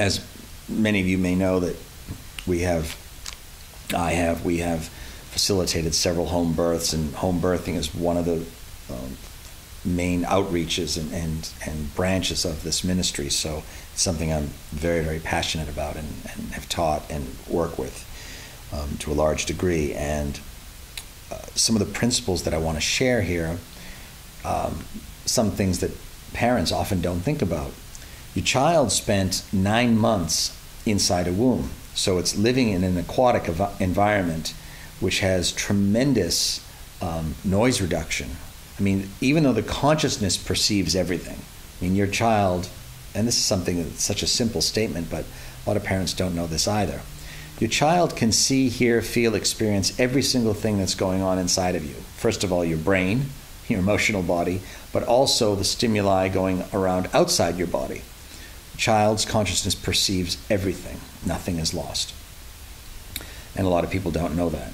as many of you may know, that we have facilitated several home births, and home birthing is one of the main outreaches and branches of this ministry. So it's something I'm very, very passionate about and have taught and work with to a large degree. And some of the principles that I want to share here, some things that parents often don't think about. Your child spent 9 months inside a womb, so it's living in an aquatic environment which has tremendous noise reduction. I mean, even though the consciousness perceives everything, I mean, your child, and this is something that's such a simple statement, but a lot of parents don't know this either. Your child can see, hear, feel, experience every single thing that's going on inside of you. First of all, your brain, your emotional body, but also the stimuli going around outside your body. Child's consciousness perceives everything. Nothing is lost. And a lot of people don't know that.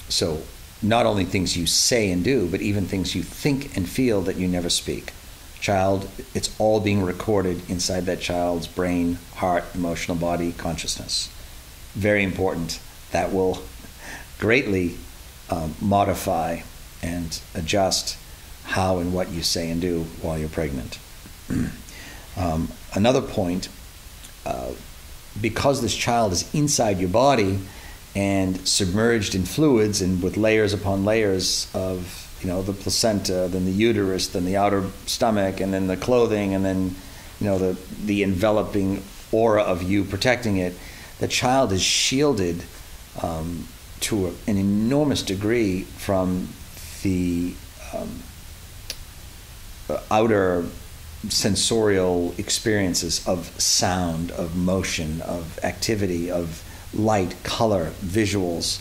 So not only things you say and do, but even things you think and feel that you never speak. Child, it's all being recorded inside that child's brain, heart, emotional body, consciousness. Very important. That will greatly modify and adjust how and what you say and do while you're pregnant. Another point, because this child is inside your body and submerged in fluids and with layers upon layers of, the placenta, then the uterus, then the outer stomach, and then the clothing, and then, the enveloping aura of you protecting it, the child is shielded to an enormous degree from the outer sensorial experiences of sound, of motion, of activity, of light, color, visuals,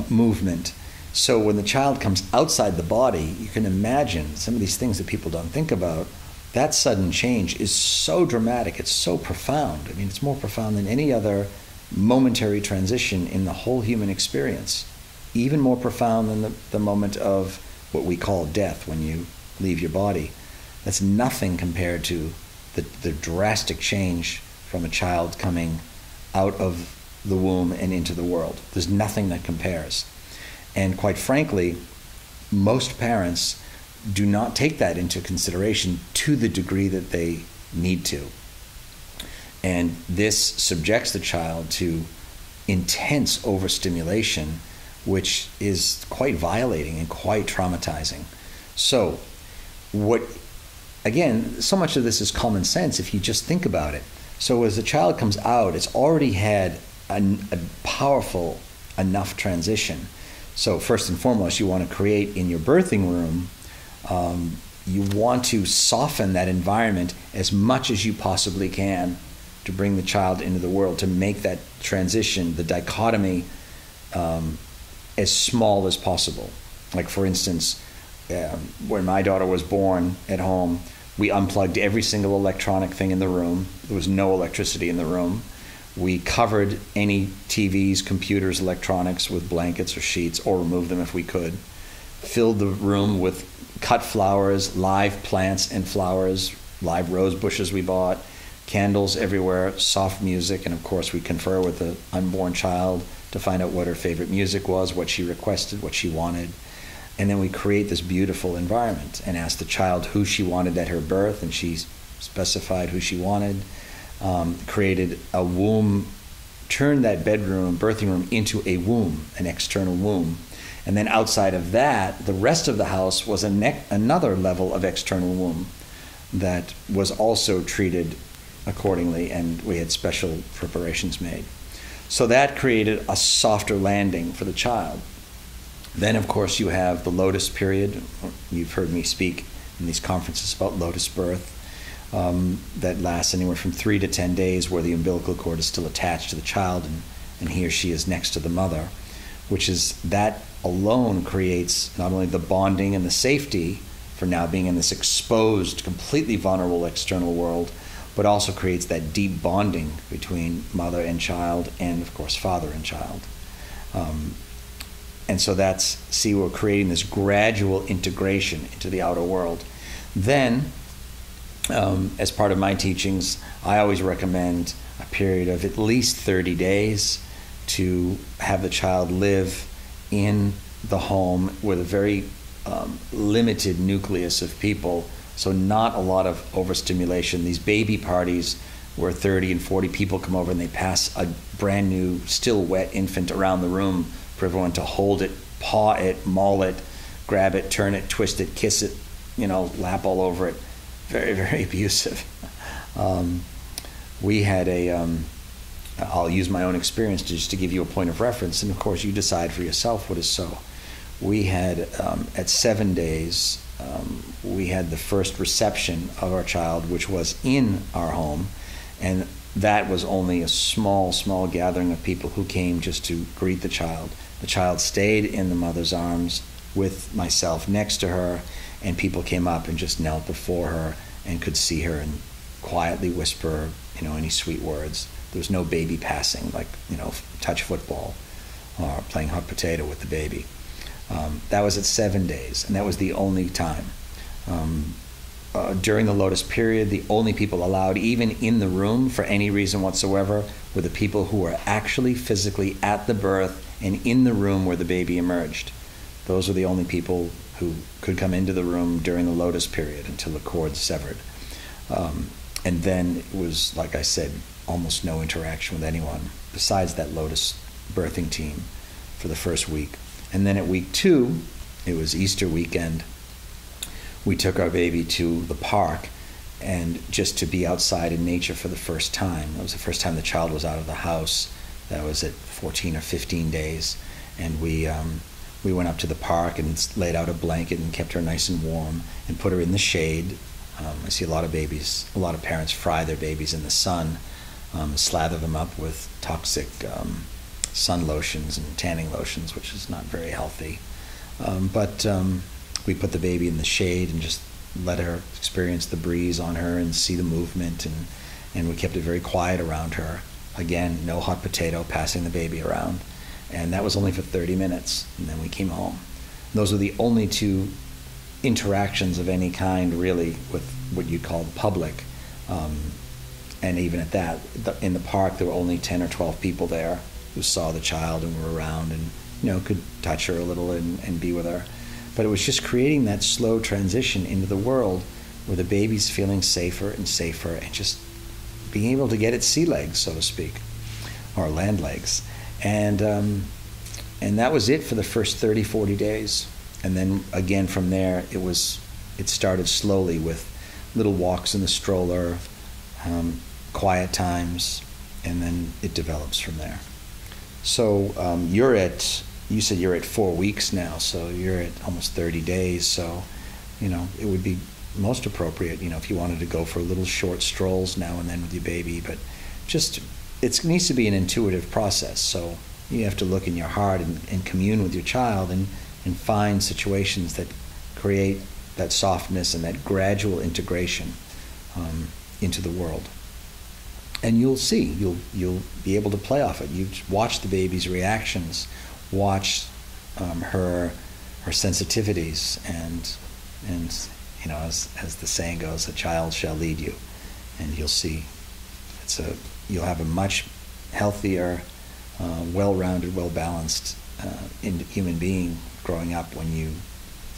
movement. So when the child comes outside the body, you can imagine some of these things that people don't think about. That sudden change is so dramatic, it's so profound. I mean, it's more profound than any other momentary transition in the whole human experience. Even more profound than the moment of what we call death, when you leave your body. That's nothing compared to the drastic change from a child coming out of the womb and into the world. There's nothing that compares. And quite frankly, most parents do not take that into consideration to the degree that they need to. And this subjects the child to intense overstimulation, which is quite violating and quite traumatizing. So again, so much of this is common sense if you just think about it. So as the child comes out, it's already had a powerful enough transition. So first and foremost, you want to create in your birthing room, you want to soften that environment as much as you possibly can to bring the child into the world, to make that transition, the dichotomy, as small as possible. Like for instance, when my daughter was born at home, we unplugged every single electronic thing in the room. There was no electricity in the room. We covered any TVs, computers, electronics with blankets or sheets, or removed them if we could. Filled the room with cut flowers, live plants and flowers, live rose bushes we bought, candles everywhere, soft music, and of course we confer with the unborn child to find out what her favorite music was, what she requested, what she wanted. And then we create this beautiful environment and ask the child who she wanted at her birth, and she specified who she wanted. Created a womb, turned that bedroom, birthing room into a womb, an external womb. And then outside of that, the rest of the house was another level of external womb that was also treated accordingly, and we had special preparations made. So that created a softer landing for the child. Then, of course, you have the lotus period. You've heard me speak in these conferences about lotus birth. That lasts anywhere from 3 to 10 days, where the umbilical cord is still attached to the child, and he or she is next to the mother, which is, that alone creates not only the bonding and the safety for now being in this exposed, completely vulnerable external world, but also creates that deep bonding between mother and child, and of course father and child. And so we're creating this gradual integration into the outer world. Then as part of my teachings, I always recommend a period of at least 30 days to have the child live in the home with a very limited nucleus of people, so not a lot of overstimulation. These baby parties where 30 and 40 people come over and they pass a brand new, still wet infant around the room for everyone to hold it, paw it, maul it, grab it, turn it, twist it, kiss it, lap all over it. Very, very abusive. We had I'll use my own experience just to give you a point of reference, and of course you decide for yourself what is so. We had, at 7 days, we had the first reception of our child, which was in our home, and that was only a small, small gathering of people who came just to greet the child. The child stayed in the mother's arms with myself next to her, and people came up and just knelt before her and could see her and quietly whisper, any sweet words. There was no baby passing, like, touch football or playing hot potato with the baby. That was at 7 days, and that was the only time. During the lotus period, the only people allowed, even in the room for any reason whatsoever, were the people who were actually physically at the birth and in the room where the baby emerged. Those were the only people who could come into the room during the lotus period until the cord severed. And then it was, like I said, almost no interaction with anyone besides that lotus birthing team for the first week. And then at week 2, it was Easter weekend, we took our baby to the park and just to be outside in nature for the first time. That was the first time the child was out of the house. That was at 14 or 15 days. And we went up to the park and laid out a blanket and kept her nice and warm and put her in the shade. I see a lot of parents fry their babies in the sun, slather them up with toxic sun lotions and tanning lotions, which is not very healthy. But we put the baby in the shade and just let her experience the breeze on her and see the movement, and we kept it very quiet around her. Again, no hot potato passing the baby around. And that was only for 30 minutes, and then we came home. Those were the only 2 interactions of any kind, really, with what you'd call the public. And even at that, in the park, there were only 10 or 12 people there who saw the child and were around and, could touch her a little and be with her. But it was just creating that slow transition into the world where the baby's feeling safer and safer and just being able to get its sea legs, so to speak, or land legs. And that was it for the first 30, 40 days. And then again from there, it started slowly with little walks in the stroller, quiet times, and then it develops from there. So you said you're at 4 weeks now, so you're at almost 30 days. So, it would be most appropriate, if you wanted to go for little short strolls now and then with your baby, but just, it needs to be an intuitive process. So you have to look in your heart and commune with your child and find situations that create that softness and that gradual integration into the world. And you'll see, you'll be able to play off it. You watch the baby's reactions, watch her sensitivities, and as the saying goes, a child shall lead you, and you'll see. You'll have a much healthier, well-rounded, well-balanced human being growing up when you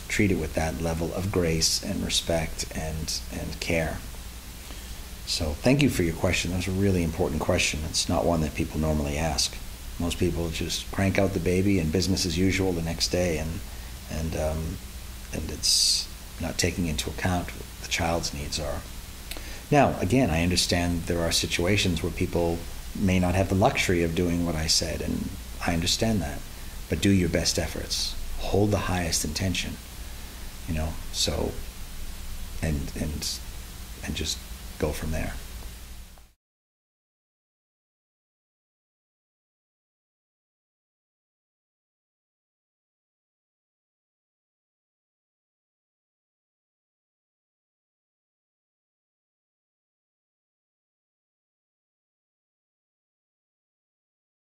treat it with that level of grace and respect and care. So thank you for your question. That was a really important question. It's not one that people normally ask. Most people just crank out the baby and business as usual the next day, and it's not taking into account what the child's needs are. Now, again, I understand there are situations where people may not have the luxury of doing what I said, and I understand that. But do your best efforts. Hold the highest intention, so, and just go from there.